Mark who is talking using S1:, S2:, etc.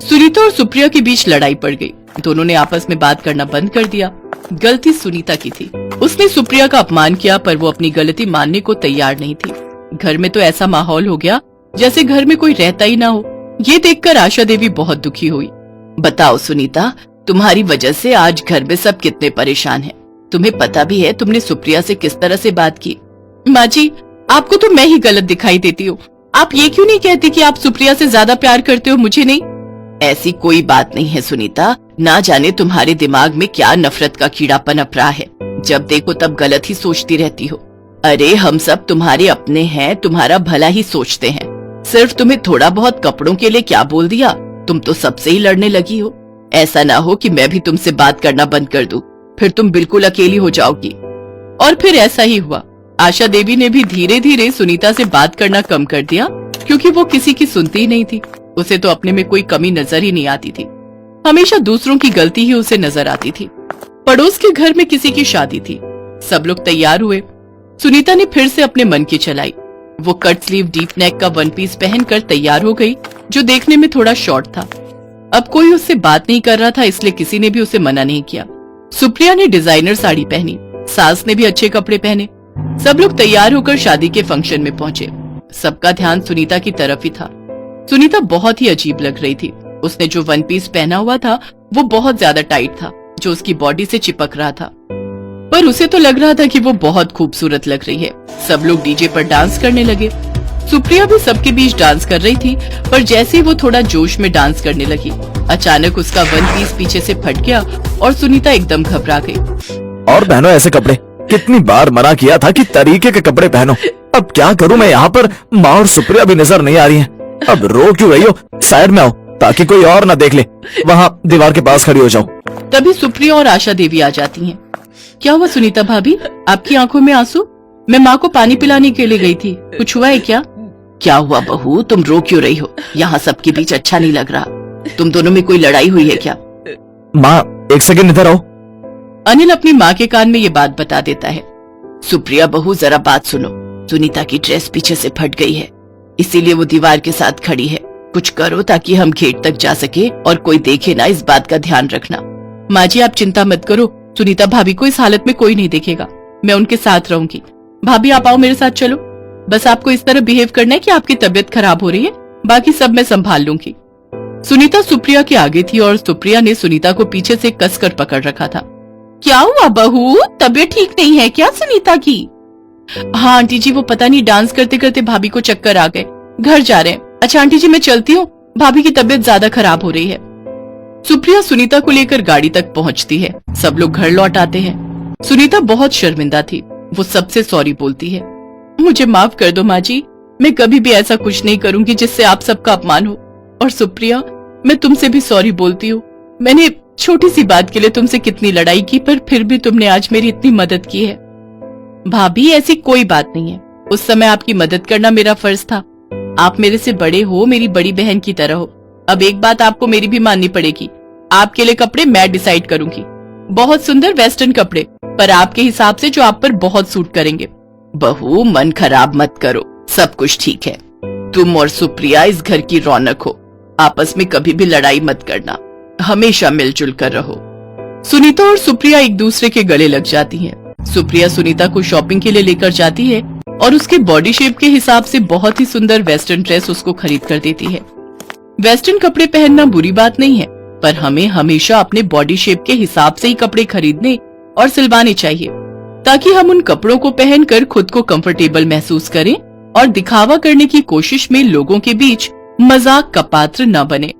S1: सुनीता और सुप्रिया के बीच लड़ाई पड़ गई। दोनों ने आपस में बात करना बंद कर दिया। गलती सुनीता की थी। उसने सुप्रिया का अपमान किया, पर वो अपनी गलती मानने को तैयार नहीं थी। घर में तो ऐसा माहौल हो गया जैसे घर में कोई रहता ही ना हो। ये देखकर आशा देवी बहुत दुखी हुई। बताओ सुनीता, तुम्हारी वजह से आज घर में सब कितने परेशान हैं। तुम्हें पता भी है तुमने सुप्रिया से किस तरह से बात की। माँ जी, आपको तो मैं ही गलत दिखाई देती हूँ। आप ये क्यों नहीं कहती कि आप सुप्रिया से ज्यादा प्यार करते हो, मुझे नहीं? ऐसी कोई बात नहीं है सुनीता। ना जाने तुम्हारे दिमाग में क्या नफरत का कीड़ा पनप रहा है। जब देखो तब गलत ही सोचती रहती हो। अरे हम सब तुम्हारे अपने हैं, तुम्हारा भला ही सोचते हैं। सिर्फ तुम्हें थोड़ा बहुत कपड़ों के लिए क्या बोल दिया, तुम तो सबसे ही लड़ने लगी हो। ऐसा ना हो कि मैं भी तुमसे बात करना बंद कर दूं, फिर तुम बिल्कुल अकेली हो जाओगी। और फिर ऐसा ही हुआ। आशा देवी ने भी धीरे धीरे सुनीता से बात करना कम कर दिया, क्योंकि वो किसी की सुनती ही नहीं थी। उसे तो अपने में कोई कमी नजर ही नहीं आती थी। हमेशा दूसरों की गलती ही उसे नजर आती थी। पड़ोस के घर में किसी की शादी थी। सब लोग तैयार हुए। सुनीता ने फिर से अपने मन की चलाई। वो कट स्लीव डीप नेक का वन पीस पहनकर तैयार हो गई, जो देखने में थोड़ा शॉर्ट था। अब कोई उससे बात नहीं कर रहा था, इसलिए किसी ने भी उसे मना नहीं किया। सुप्रिया ने डिजाइनर साड़ी पहनी, सास ने भी अच्छे कपड़े पहने। सब लोग तैयार होकर शादी के फंक्शन में पहुंचे। सबका ध्यान सुनीता की तरफ ही था। सुनीता बहुत ही अजीब लग रही थी। उसने जो वन पीस पहना हुआ था वो बहुत ज्यादा टाइट था, जो उसकी बॉडी से चिपक रहा था, पर उसे तो लग रहा था कि वो बहुत खूबसूरत लग रही है। सब लोग डीजे पर डांस करने लगे। सुप्रिया भी सबके बीच डांस कर रही थी, पर जैसे ही वो थोड़ा जोश में डांस करने लगी, अचानक उसका वन पीस पीछे से फट गया और सुनीता एकदम घबरा गई।
S2: और पहनो ऐसे कपड़े, कितनी बार मना किया था कि तरीके के कपड़े पहनो। अब क्या करूं मैं, यहाँ पर माँ और सुप्रिया भी नजर नहीं आ रही हैं। अब रो क्यों रही हो? साइड में आओ ताकि कोई और ना देख ले। वहाँ दीवार के पास खड़ी हो जाओ।
S1: तभी सुप्रिया और आशा देवी आ जाती हैं। क्या हुआ सुनीता भाभी, आपकी आंखों में आंसू? मैं माँ को पानी पिलाने के लिए गई थी, कुछ हुआ है क्या? क्या हुआ बहू, तुम रो क्यों रही हो? यहाँ सबके बीच अच्छा नहीं लग रहा। तुम दोनों में कोई लड़ाई हुई है क्या?
S2: माँ एक सेकंड इधर आओ।
S1: अनिल अपनी माँ के कान में ये बात बता देता है। सुप्रिया बहू जरा बात सुनो। सुनीता की ड्रेस पीछे से फट गई है, इसीलिए वो दीवार के साथ खड़ी है। कुछ करो ताकि हम गेट तक जा सके और कोई देखे ना, इस बात का ध्यान रखना। माँ जी आप चिंता मत करो, सुनीता भाभी को इस हालत में कोई नहीं देखेगा। मैं उनके साथ रहूंगी। भाभी आप आओ मेरे साथ चलो। बस आपको इस तरह बिहेव करना है कि आपकी तबीयत खराब हो रही है, बाकी सब मैं संभाल लूंगी। सुनीता सुप्रिया के आगे थी और सुप्रिया ने सुनीता को पीछे से कसकर पकड़ रखा था। क्या हुआ बहू, तबीयत ठीक नहीं है क्या सुनीता की? हाँ आंटी जी, वो पता नहीं डांस करते करते भाभी को चक्कर आ गए, घर जा रहे हैं। अच्छा आंटी जी मैं चलती हूँ, भाभी की तबीयत ज्यादा खराब हो रही है। सुप्रिया सुनीता को लेकर गाड़ी तक पहुँचती है। सब लोग घर लौट आते हैं। सुनीता बहुत शर्मिंदा थी। वो सबसे सॉरी बोलती है। मुझे माफ कर दो माँ जी, मैं कभी भी ऐसा कुछ नहीं करूंगी जिससे आप सबका अपमान हो। और सुप्रिया, मैं तुमसे भी सॉरी बोलती हूँ। मैंने छोटी सी बात के लिए तुमसे कितनी लड़ाई की, पर फिर भी तुमने आज मेरी इतनी मदद की है। भाभी ऐसी कोई बात नहीं है, उस समय आपकी मदद करना मेरा फर्ज था। आप मेरे से बड़े हो, मेरी बड़ी बहन की तरह हो। अब एक बात आपको मेरी भी माननी पड़ेगी, आपके लिए कपड़े मैं डिसाइड करूंगी। बहुत सुंदर वेस्टर्न कपड़े, पर आपके हिसाब से जो आप पर बहुत सूट करेंगे। बहू मन खराब मत करो, सब कुछ ठीक है। तुम और सुप्रिया इस घर की रौनक हो। आपस में कभी भी लड़ाई मत करना, हमेशा मिलजुल कर रहो। सुनीता और सुप्रिया एक दूसरे के गले लग जाती हैं। सुप्रिया सुनीता को शॉपिंग के लिए लेकर जाती है और उसके बॉडी शेप के हिसाब से बहुत ही सुंदर वेस्टर्न ड्रेस उसको खरीद कर देती है। वेस्टर्न कपड़े पहनना बुरी बात नहीं है, पर हमें हमेशा अपने बॉडी शेप के हिसाब से ही कपड़े खरीदने और सिलवाने चाहिए, ताकि हम उन कपड़ों को पहनकर खुद को कंफर्टेबल महसूस करें और दिखावा करने की कोशिश में लोगों के बीच मजाक का पात्र न बने।